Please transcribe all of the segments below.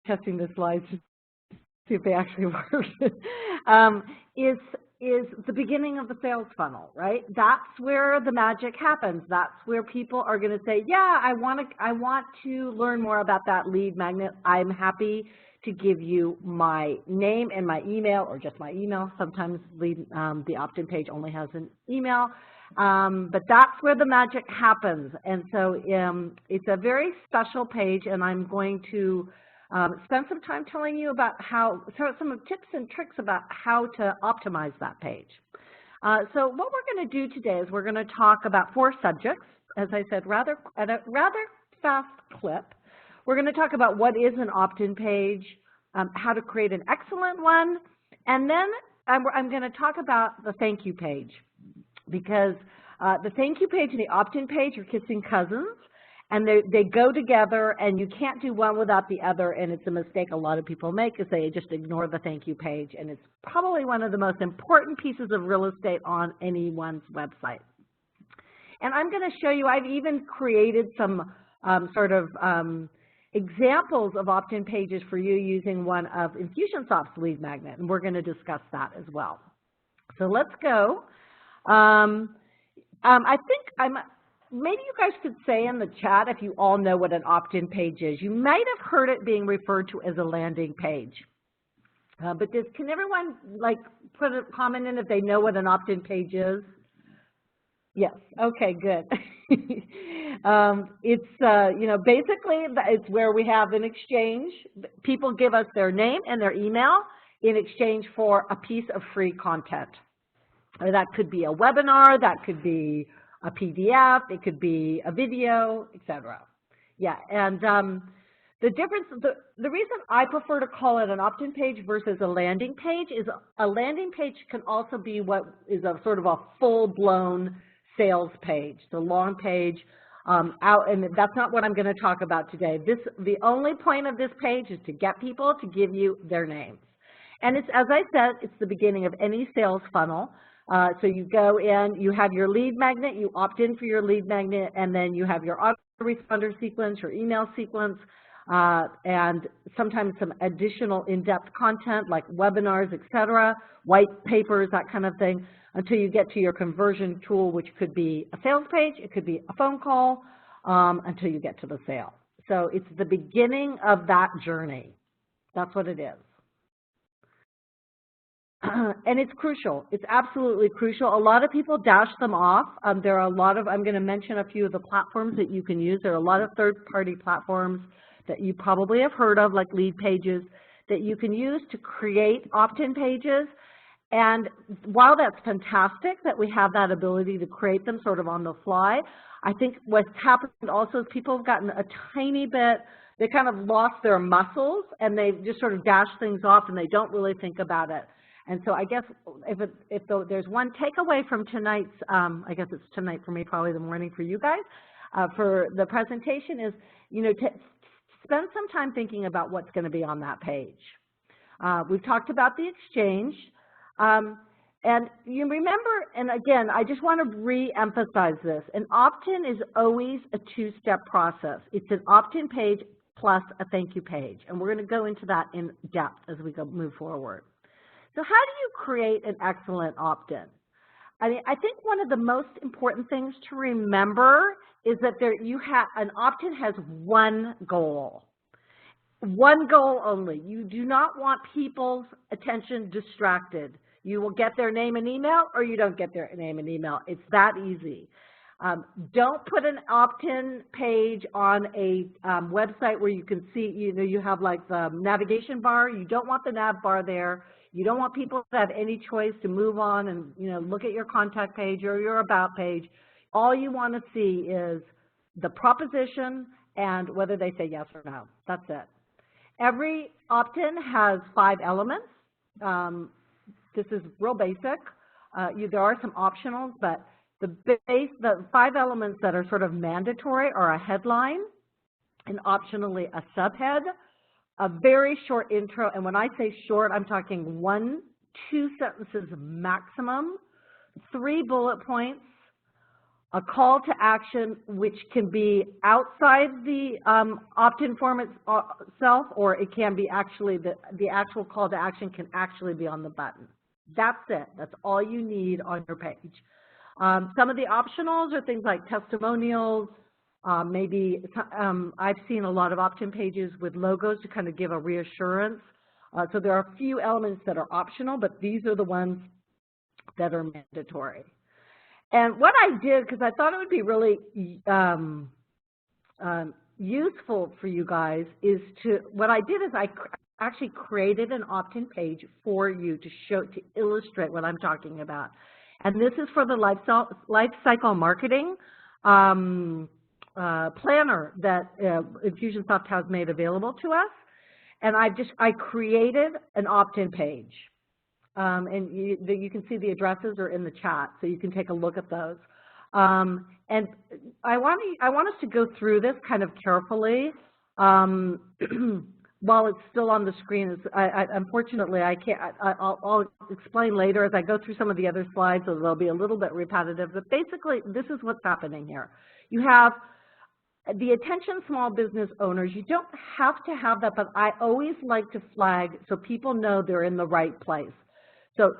testing the slides to see if they actually work, is the beginning of the sales funnel, right? That's where the magic happens. That's where people are going to say, yeah, I want to learn more about that lead magnet. I'm happy to give you my name and my email, or just my email. Sometimes the opt-in page only has an email. But that's where the magic happens. And so it's a very special page, and I'm going to spend some time telling you about some tips and tricks about how to optimize that page. So what we're going to do today is we're going to talk about 4 subjects, as I said, at a rather fast clip. We're going to talk about what is an opt-in page, how to create an excellent one, and then I'm going to talk about the thank you page, because the thank you page and the opt-in page are kissing cousins, and they go together, and you can't do one without the other, and it's a mistake a lot of people make is they just ignore the thank you page, and it's probably one of the most important pieces of real estate on anyone's website. And I'm going to show you, I've even created some examples of opt-in pages for you using one of Infusionsoft's lead magnet, and we're going to discuss that as well. So let's go. I think maybe you guys could say in the chat if you all know what an opt-in page is. You might have heard it being referred to as a landing page. But can everyone put a comment in if they know what an opt-in page is? Yes. Okay, good. It's basically it's where we have an exchange. People give us their name and their email in exchange for a piece of free content. That could be a webinar, that could be a PDF, it could be a video, etc. Yeah, and the difference, the reason I prefer to call it an opt-in page versus a landing page is a landing page can also be what is a sort of a full-blown sales page, the long page and that's not what I'm going to talk about today. The only point of this page is to get people to give you their names. And it's, as I said, it's the beginning of any sales funnel. So you go in, you have your lead magnet, you opt in for your lead magnet, and then you have your autoresponder sequence, your email sequence, and sometimes some additional in-depth content like webinars, etc., white papers, that kind of thing, until you get to your conversion tool, which could be a sales page, it could be a phone call, until you get to the sale. So it's the beginning of that journey. That's what it is. And it's crucial. It's absolutely crucial. A lot of people dash them off. There are a lot of, I'm going to mention a few of the platforms that you can use. There are a lot of third-party platforms that you probably have heard of, like Lead Pages, that you can use to create opt-in pages. And while that's fantastic that we have that ability to create them sort of on the fly, I think what's happened also is people have gotten a tiny bit, they kind of lost their muscles, and they've just sort of dashed things off, and they don't really think about it. And so I guess if there's one takeaway from tonight's, I guess it's tonight for me, probably the morning for you guys, for the presentation is, to spend some time thinking about what's going to be on that page. We've talked about the exchange. And you remember, and again, I just want to re-emphasize this, an opt-in is always a two-step process. It's an opt-in page plus a thank you page. And we're going to go into that in depth as we move forward. So how do you create an excellent opt-in? I think one of the most important things to remember is that an opt-in has one goal only. You do not want people's attention distracted. You will get their name and email, or you don't get their name and email. It's that easy. Don't put an opt-in page on a website where you can see, you have like the navigation bar. You don't want the nav bar there. You don't want people to have any choice to move on and look at your contact page or your about page. All you want to see is the proposition and whether they say yes or no. That's it. Every opt-in has 5 elements. This is real basic. There are some optionals, but the 5 elements that are sort of mandatory are a headline, and optionally a subhead, a very short intro, and when I say short, I'm talking 1-2 sentences maximum, 3 bullet points, a call to action which can be outside the opt-in form itself, or it can be actually, the actual call to action can actually be on the button. That's it. That's all you need on your page. Some of the optionals are things like testimonials, maybe I've seen a lot of opt-in pages with logos to kind of give a reassurance. So there are a few elements that are optional, but these are the ones that are mandatory. And what I did, because I thought it would be really useful for you guys, is what I did is I actually created an opt-in page for you to illustrate what I'm talking about. And this is for the life cycle marketing planner that Infusionsoft has made available to us. And I created an opt-in page. And you can see the addresses are in the chat, so you can take a look at those. And I want us to go through this kind of carefully while it's still on the screen. Unfortunately, I can't. I'll explain later as I go through some of the other slides, so they'll be a little bit repetitive. But basically, this is what's happening here. You have the attention small business owners. You don't have to have that, but I always like to flag so people know they're in the right place. So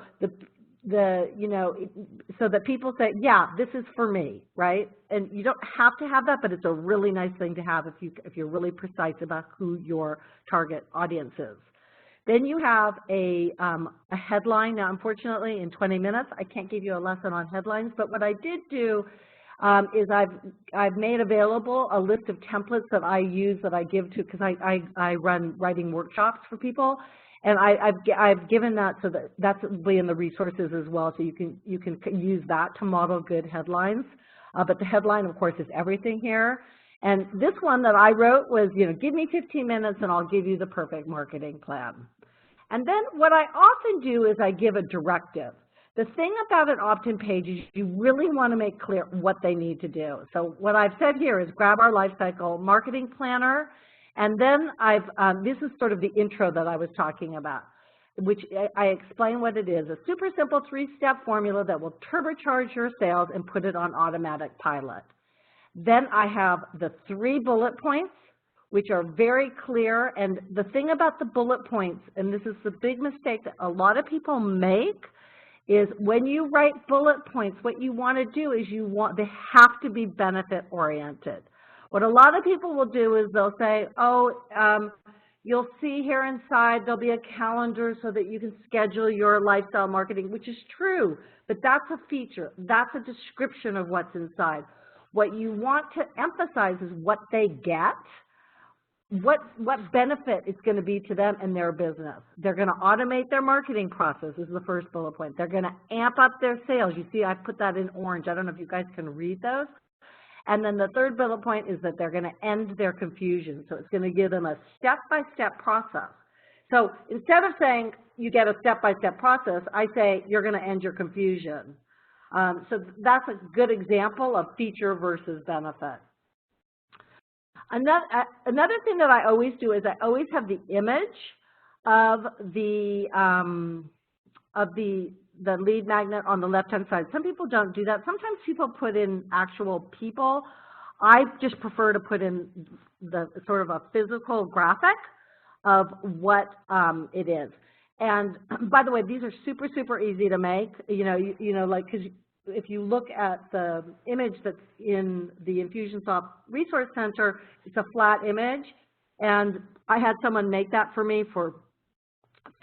so that people say, yeah, this is for me, right? And you don't have to have that, but it's a really nice thing to have if you're really precise about who your target audience is. Then you have a headline. Now, unfortunately, in 20 minutes, I can't give you a lesson on headlines, but what I did do is I've made available a list of templates that I use, that I give to, because I run writing workshops for people. And I've given that, so that's in the resources as well, so you can use that to model good headlines. But the headline, of course, is everything here. And this one that I wrote was, give me 15 minutes and I'll give you the perfect marketing plan. And then what I often do is I give a directive. The thing about an opt-in page is you really want to make clear what they need to do. So what I've said here is grab our lifecycle marketing planner. And then this is sort of the intro that I was talking about, which I explain what it is, a super simple 3-step formula that will turbocharge your sales and put it on automatic pilot. Then I have the 3 bullet points, which are very clear. And the thing about the bullet points, and this is the big mistake that a lot of people make, is when you write bullet points, what you want to do is they have to be benefit oriented. What a lot of people will do is they'll say, you'll see here inside there'll be a calendar so that you can schedule your lifestyle marketing, which is true, but that's a feature. That's a description of what's inside. What you want to emphasize is what they get, what benefit it's going to be to them and their business. They're going to automate their marketing process is the first bullet point. They're going to amp up their sales. You see, I've put that in orange. I don't know if you guys can read those. And then the third bullet point is that they're going to end their confusion. So it's going to give them a step-by-step process. So instead of saying you get a step-by-step process, I say you're going to end your confusion. So that's a good example of feature versus benefit. Another thing that I always do is I always have the image of the lead magnet on the left-hand side. Some people don't do that. Sometimes people put in actual people. I just prefer to put in the sort of a physical graphic of what it is. And by the way, these are super, super easy to make. Like, because if you look at the image that's in the Infusionsoft Resource Center, it's a flat image. And I had someone make that for me for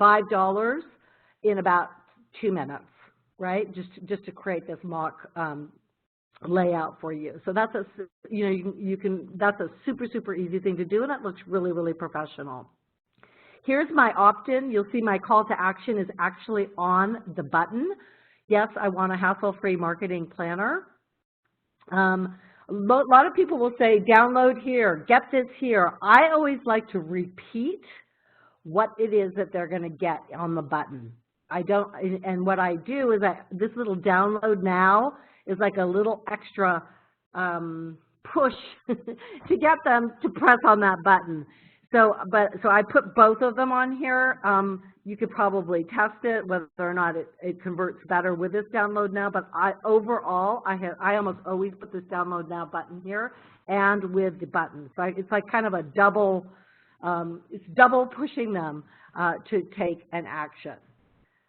$5 in about 2 minutes, right? Just to create this mock layout for you. So that's that's a super, super easy thing to do, and it looks really, really professional. Here's my opt-in. You'll see my call to action is actually on the button. Yes, I want a hassle-free marketing planner. A lot of people will say, download here, get this here. I always like to repeat what it is that they're going to get on the button. And what I do is this little download now is like a little extra push to get them to press on that button. So I put both of them on here. You could probably test it whether or not it converts better with this download now. But overall, I almost always put this download now button here and with the button. So it's like kind of a double. It's double pushing them to take an action.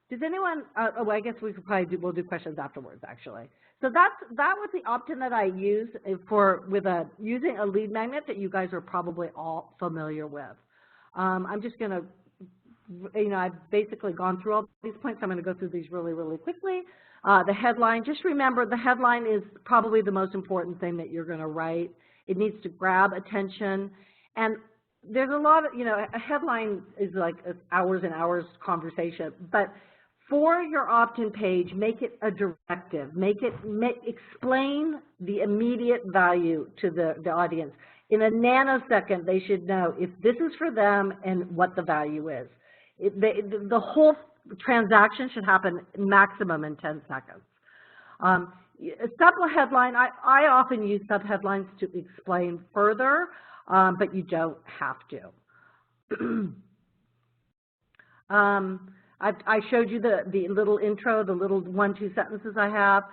Does anyone? Oh, I guess we'll do questions afterwards actually. So that was the opt-in that I use using a lead magnet that you guys are probably all familiar with. I'm just going to, I've basically gone through all these points. I'm going to go through these really, really quickly. The headline, just remember the headline is probably the most important thing that you're going to write. It needs to grab attention. And there's a lot of, a headline is like hours and hours conversation, but for your opt-in page, make it a directive. Explain the immediate value to the audience. In a nanosecond, they should know if this is for them and what the value is. The whole transaction should happen maximum in 10 seconds. A sub-headline, I often use sub-headlines to explain further, but you don't have to. I showed you the little intro, the little 1-2 sentences I have.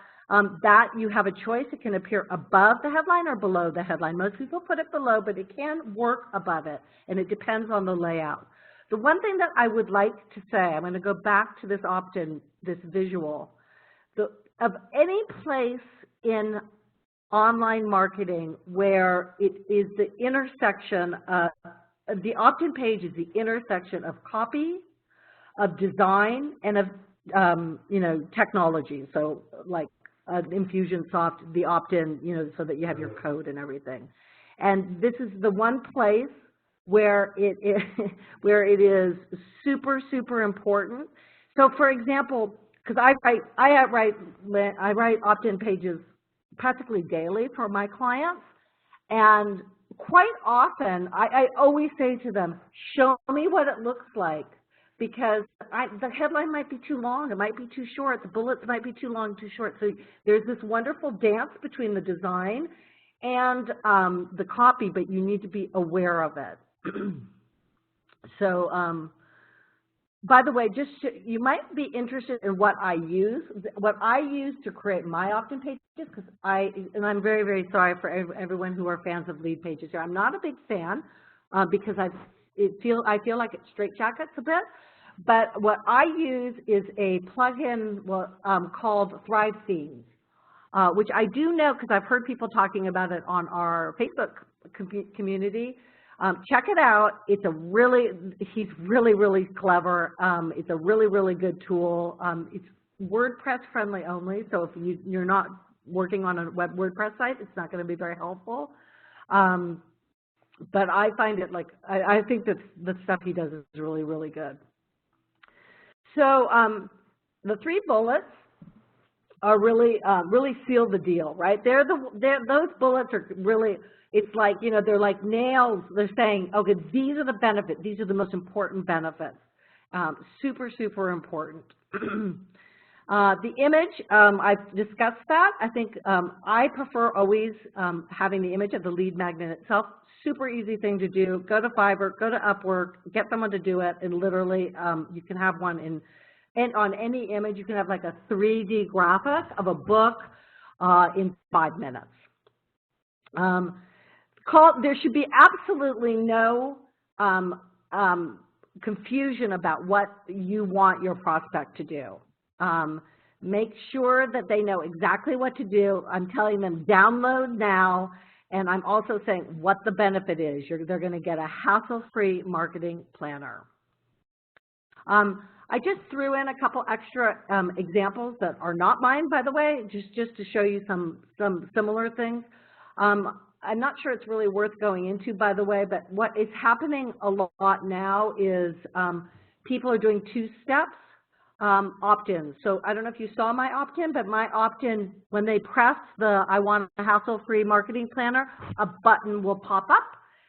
That you have a choice. It can appear above the headline or below the headline. Most people put it below, but it can work above it, and it depends on the layout. The one thing that I would like to say, I'm going to go back to this opt-in, this visual. Of any place in online marketing where it is the intersection of, the opt-in page is the intersection of copy, of design, and of technology. So like Infusionsoft, the opt-in, so that you have your code and everything. And this is the one place where it is super, super important. So for example, because I write opt-in pages practically daily for my clients, and quite often I always say to them, show me what it looks like. Because the headline might be too long, it might be too short, the bullets might be too long, too short. So there's this wonderful dance between the design and the copy, but you need to be aware of it. So, by the way, you might be interested in what I use to create my opt-in pages, because and I'm very, very sorry for everyone who are fans of lead pages here. I'm not a big fan because I feel like it straitjackets a bit. But what I use is a plugin called Thrive Themes, which I do know because I've heard people talking about it on our Facebook community. Check it out. He's really, really clever. It's a really, really good tool. It's WordPress friendly only, so if you're not working on a WordPress site, it's not going to be very helpful. But I find it I think that the stuff he does is really, really good. So the 3 bullets are really seal the deal, right? Those bullets are really, it's like, they're like nails. They're saying, okay, these are the benefits. These are the most important benefits. Super, super important. The image, I've discussed that. I think I prefer always having the image of the lead magnet itself. Super easy thing to do. Go to Fiverr, go to Upwork, get someone to do it, and literally you can have one on any image. You can have like a 3D graphic of a book in 5 minutes. There should be absolutely no confusion about what you want your prospect to do. Make sure that they know exactly what to do. I'm telling them download now, and I'm also saying what the benefit is. They're going to get a hassle-free marketing planner. I just threw in a couple extra examples that are not mine, by the way, just to show you some similar things. I'm not sure it's really worth going into, by the way, but what is happening a lot now is people are doing 2-steps opt-in. So I don't know if you saw my opt-in, but my opt-in, when they press the I want a hassle-free marketing planner, a button will pop up,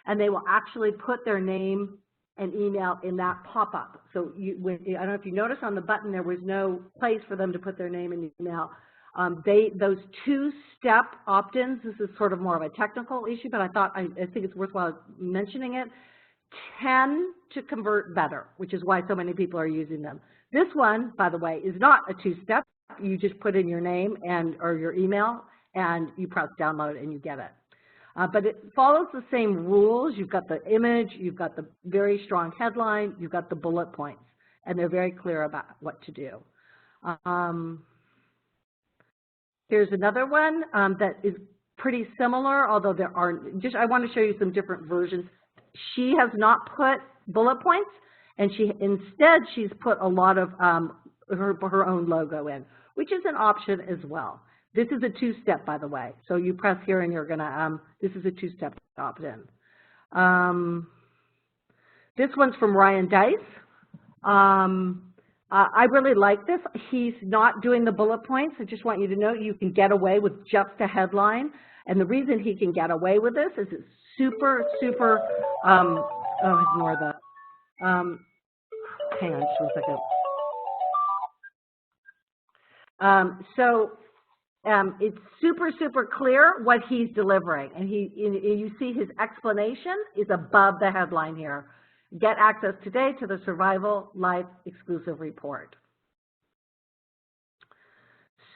and they will actually put their name and email in that pop-up. So I don't know if you noticed on the button there was no place for them to put their name and email. Those 2-step opt-ins, this is sort of more of a technical issue, but I think it's worthwhile mentioning it. tend to convert better, which is why so many people are using them. This one, by the way, is not a two-step. You just put in your name and or your email, and you press download, and you get it. But it follows the same rules. You've got the image, you've got the very strong headline, you've got the bullet points, and they're very clear about what to do. Here's another one that is pretty similar, although there are I want to show you some different versions. She has not put bullet points, and instead she's put a lot of her own logo in, which is an option as well. This is a two-step, by the way. So you press here, and you're gonna. This is a two-step opt-in. This one's from Ryan Dice. I really like this. He's not doing the bullet points. I just want you to know you can get away with just a headline. And the reason he can get away with this is it's super, super, ignore that. Hang on just one second. It's super, super clear what he's delivering. And you see his explanation is above the headline here. Get access today to the Survival Life exclusive report.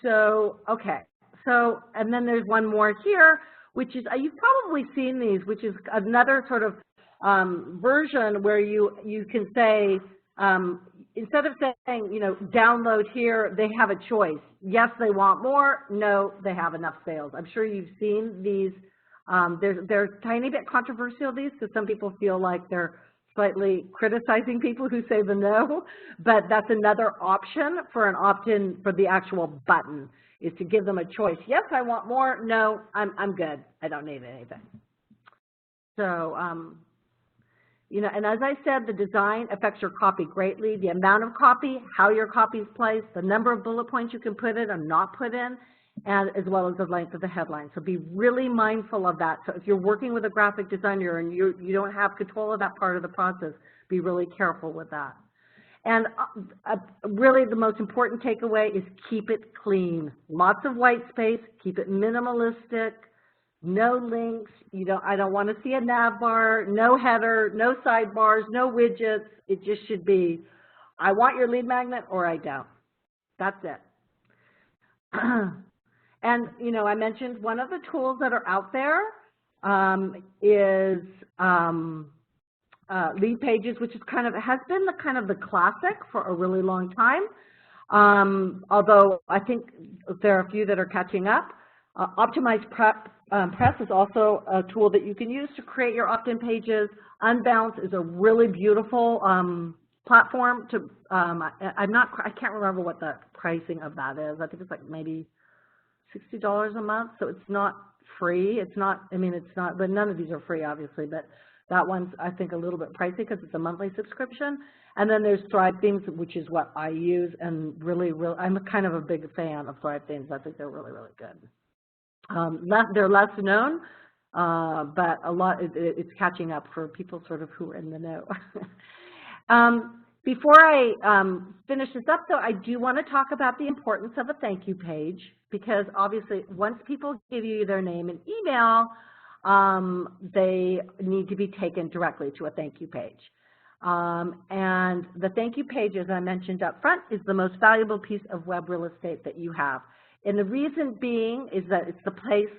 So, okay. So, and then there's one more here, which is, you've probably seen these, which is another sort of version where you can say, instead of saying, you know, download here, they have a choice. Yes, they want more. No, they have enough sales. I'm sure you've seen these. They're a tiny bit controversial, these, because some people feel like they're slightly criticizing people who say the no, but that's another option for an opt-in for the actual button, is to give them a choice. Yes, I want more. No, I'm good. I don't need anything. So, you know, and as I said, the design affects your copy greatly. The amount of copy, how your copy is placed, the number of bullet points you can put in or not put in, and as well as the length of the headline. So be really mindful of that. So if you're working with a graphic designer and you don't have control of that part of the process, be really careful with that. And really the most important takeaway is keep it clean. Lots of white space, keep it minimalistic, no links. I don't want to see a nav bar, no header, no sidebars, no widgets. It just should be, I want your lead magnet or I don't. That's it. And, you know, I mentioned one of the tools that are out there is Lead Pages, which is has been the classic for a really long time. Although I think there are a few that are catching up. Optimized Press is also a tool that you can use to create your opt-in pages. Unbounce is a really beautiful platform to. I can't remember what the pricing of that is. I think it's like maybe $60 a month, so it's not free. It's not, but none of these are free, obviously, but that one's, I think, a little bit pricey because it's a monthly subscription. And then there's Thrive Themes, which is what I use, and I'm kind of a big fan of Thrive Themes. I think they're really, really good. They're less known, but it's catching up for people sort of who are in the know. Before I finish this up, though, I do want to talk about the importance of a thank you page, because obviously once people give you their name and email, they need to be taken directly to a thank you page. And the thank you page, as I mentioned up front, is the most valuable piece of web real estate that you have. And the reason being is that it's the place,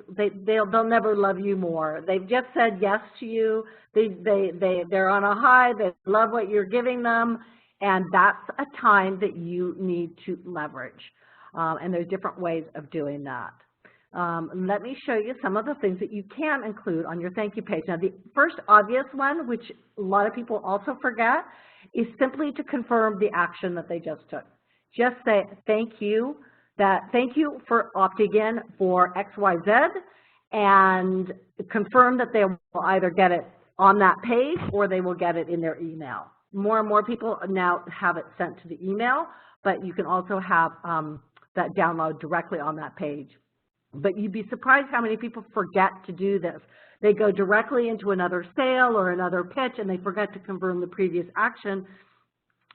they'll never love you more. They've just said yes to you. They're on a high. They love what you're giving them. And that's a time that you need to leverage. And there's different ways of doing that. Let me show you some of the things that you can include on your thank you page. Now, the first obvious one, which a lot of people also forget, is simply to confirm the action that they just took. Just say thank you. Thank you for opting in for XYZ, and confirm that they will either get it on that page or they will get it in their email. More and more people now have it sent to the email, but you can also have that download directly on that page. But you'd be surprised how many people forget to do this. They go directly into another sale or another pitch and they forget to confirm the previous action.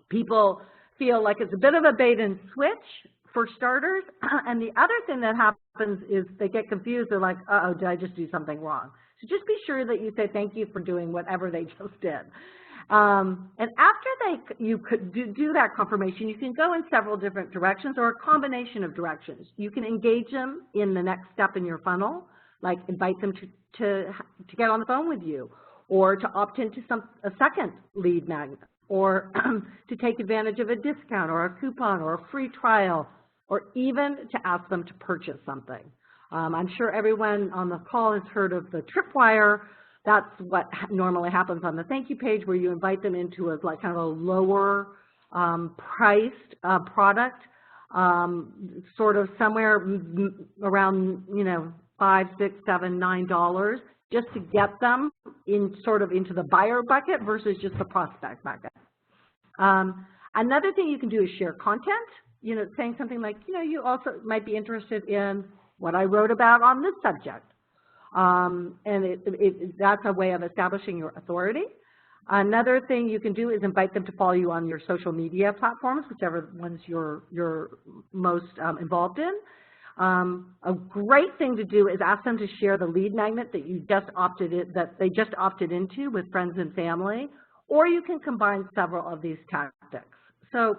People feel like it's a bit of a bait and switch for starters. And the other thing that happens is they get confused. They're like, uh-oh, did I just do something wrong? So just be sure that you say thank you for doing whatever they just did. And after you could do that confirmation, you can go in several different directions or a combination of directions. You can engage them in the next step in your funnel, like invite them to get on the phone with you, or to opt into a second lead magnet, or to take advantage of a discount or a coupon or a free trial, or even to ask them to purchase something. I'm sure everyone on the call has heard of the tripwire. That's what normally happens on the thank you page, where you invite them into a like kind of a lower priced product, sort of somewhere around, you know, $5, $6, $7, $9, just to get them in sort of into the buyer bucket versus just the prospect bucket. Another thing you can do is share content, you know, saying something like, you know, you also might be interested in what I wrote about on this subject. And that's a way of establishing your authority. Another thing you can do is invite them to follow you on your social media platforms, whichever ones you're most involved in. A great thing to do is ask them to share the lead magnet that they just opted into with friends and family, or you can combine several of these tactics. So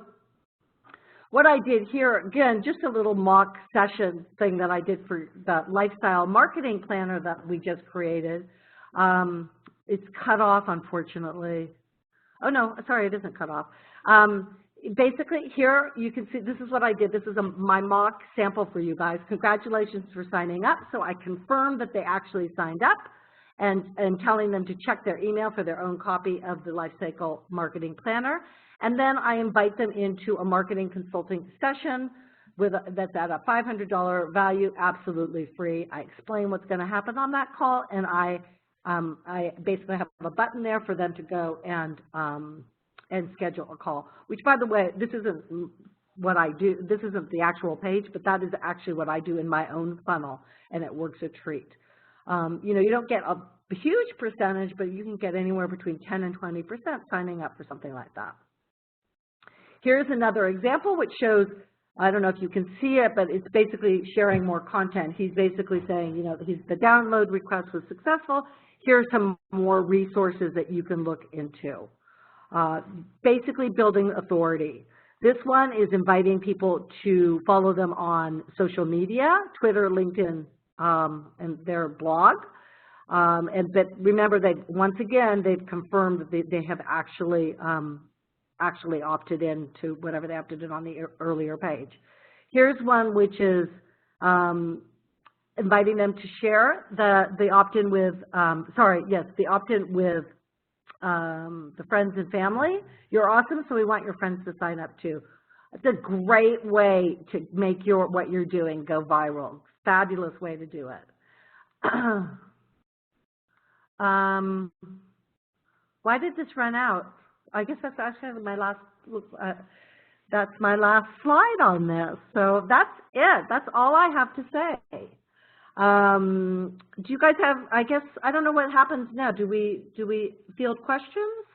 what I did here, again, just a little mock session thing that I did for the lifestyle marketing planner that we just created. It's cut off, unfortunately. Oh, no, sorry, it isn't cut off. Basically, here you can see this is what I did. This is my mock sample for you guys. Congratulations for signing up. So I confirmed that they actually signed up and telling them to check their email for their own copy of the Lifecycle Marketing Planner. And then I invite them into a marketing consulting session that's at a $500 value, absolutely free. I explain what's going to happen on that call, and I basically have a button there for them to go and schedule a call, which, by the way, this isn't what I do. This isn't the actual page, but that is actually what I do in my own funnel, and it works a treat. You know, you don't get a huge percentage, but you can get anywhere between 10 and 20% signing up for something like that. Here's another example which shows, I don't know if you can see it, but it's basically sharing more content. He's basically saying, you know, the download request was successful. Here's some more resources that you can look into. Basically building authority. This one is inviting people to follow them on social media, Twitter, LinkedIn, and their blog. But remember that once again, they've confirmed that they have actually opted in to whatever they opted in on the earlier page. Here's one which is inviting them to share the opt-in with, the opt-in with the friends and family. You're awesome, so we want your friends to sign up too. It's a great way to make what you're doing go viral. Fabulous way to do it. Why did this run out? I guess that's actually my last slide on this. So that's it. That's all I have to say. Do you guys have, I guess, I don't know what happens now. Do we field questions?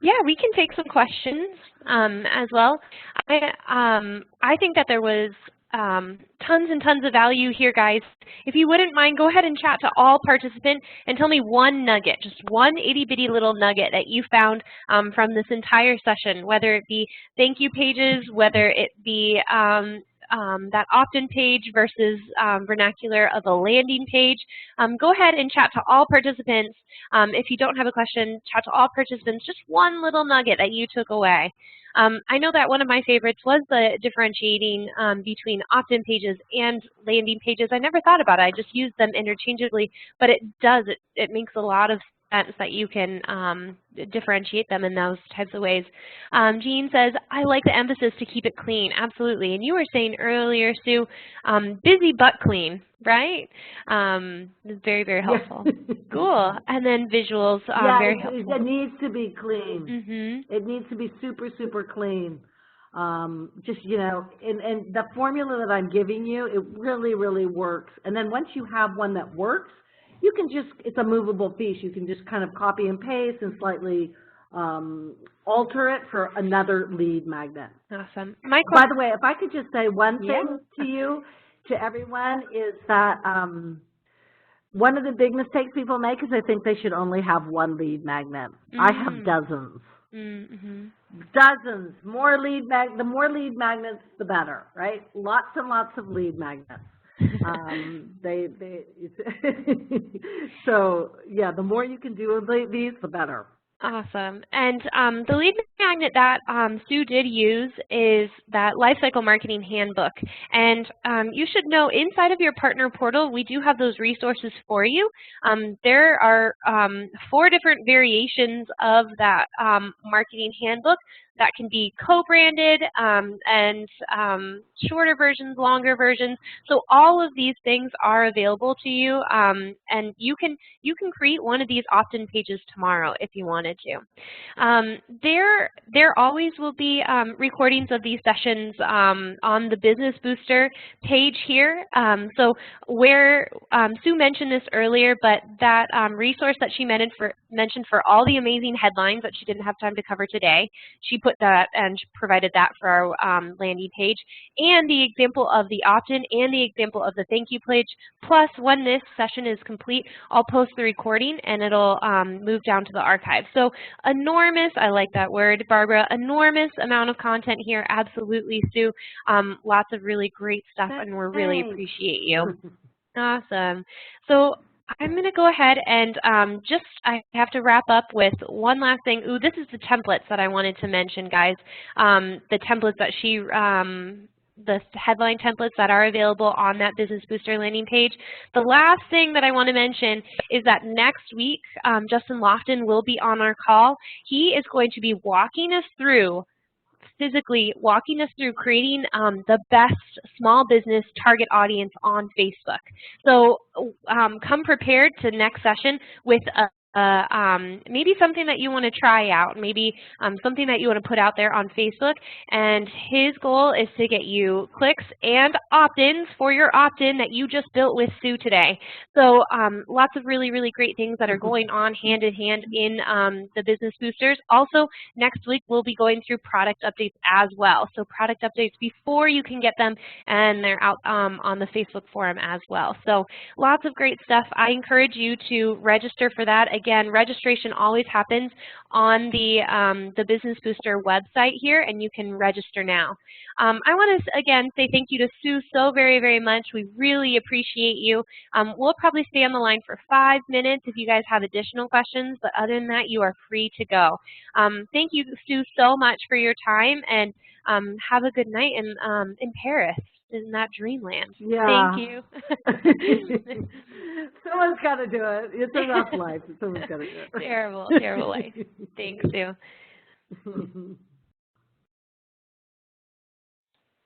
Yeah, we can take some questions as well. I think that there was tons and tons of value here, guys. If you wouldn't mind, go ahead and chat to all participants and tell me one nugget, just one itty-bitty little nugget that you found from this entire session, whether it be thank you pages, whether it be that opt-in page versus vernacular of a landing page. Go ahead and chat to all participants. If you don't have a question, chat to all participants, just one little nugget that you took away. I know that one of my favorites was the differentiating between opt-in pages and landing pages. I never thought about it. I just used them interchangeably, but it does. It makes a lot of sense that you can differentiate them in those types of ways. Jean says, I like the emphasis to keep it clean. Absolutely. And you were saying earlier, Sue, busy but clean, right? It's very, very helpful. Yeah. Cool. And then visuals, very helpful. It needs to be clean. Mm-hmm. It needs to be super, super clean. Just, you know, and the formula that I'm giving you, it really, really works. And then once you have one that works, you can just, it's a movable feast. You can just kind of copy and paste and slightly alter it for another lead magnet. Awesome. By the way, if I could just say one thing to you, to everyone, is that One of the big mistakes people make is they think they should only have one lead magnet. I have dozens. Dozens. The more lead magnets, the better, right? Lots and lots of lead magnets. So yeah, the more you can do of these, the better. Awesome. And the lead magnet that Sue did use is that Lifecycle Marketing Handbook. And you should know inside of your partner portal, we do have those resources for you. There are 4 different variations of that marketing handbook that can be co-branded and shorter versions, longer versions. So all of these things are available to you, and you can create one of these opt-in pages tomorrow if you wanted to. There always will be recordings of these sessions on the Business Booster page here. So where Sue mentioned this earlier, but that resource that she mentioned for all the amazing headlines that she didn't have time to cover today, she put that and provided that for our landing page, and the example of the opt-in and the example of the thank you page. Plus, when this session is complete, I'll post the recording and it'll move down to the archive. So enormous, I like that word, Barbara, enormous amount of content here. Absolutely, Sue. Lots of really great stuff, and we really appreciate you. Awesome. So I'm going to go ahead and I have to wrap up with one last thing. Ooh, this is the templates that I wanted to mention, guys. The templates that the headline templates that are available on that Business Booster landing page. The last thing that I want to mention is that next week, Justin Lofton will be on our call. He is going to be physically walking us through creating the best small business target audience on Facebook. So come prepared to next session with maybe something that you want to try out, maybe something that you want to put out there on Facebook. And his goal is to get you clicks and opt-ins for your opt-in that you just built with Sue today. So lots of really, really great things that are going on hand in hand in the Business Boosters. Also, next week we'll be going through product updates as well. So product updates before you can get them, and they're out on the Facebook forum as well. So lots of great stuff. I encourage you to register for that. Again, registration always happens on the Business Booster website here, and you can register now. I want to, again, say thank you to Sue so very, very much. We really appreciate you. We'll probably stay on the line for 5 minutes if you guys have additional questions, but other than that, you are free to go. Thank you, Sue, so much for your time, and have a good night in Paris. In that dreamland. Yeah. Thank you. Someone's got to do it. It's a rough life. Someone's got to do it. Terrible, terrible life. Thanks, Sue.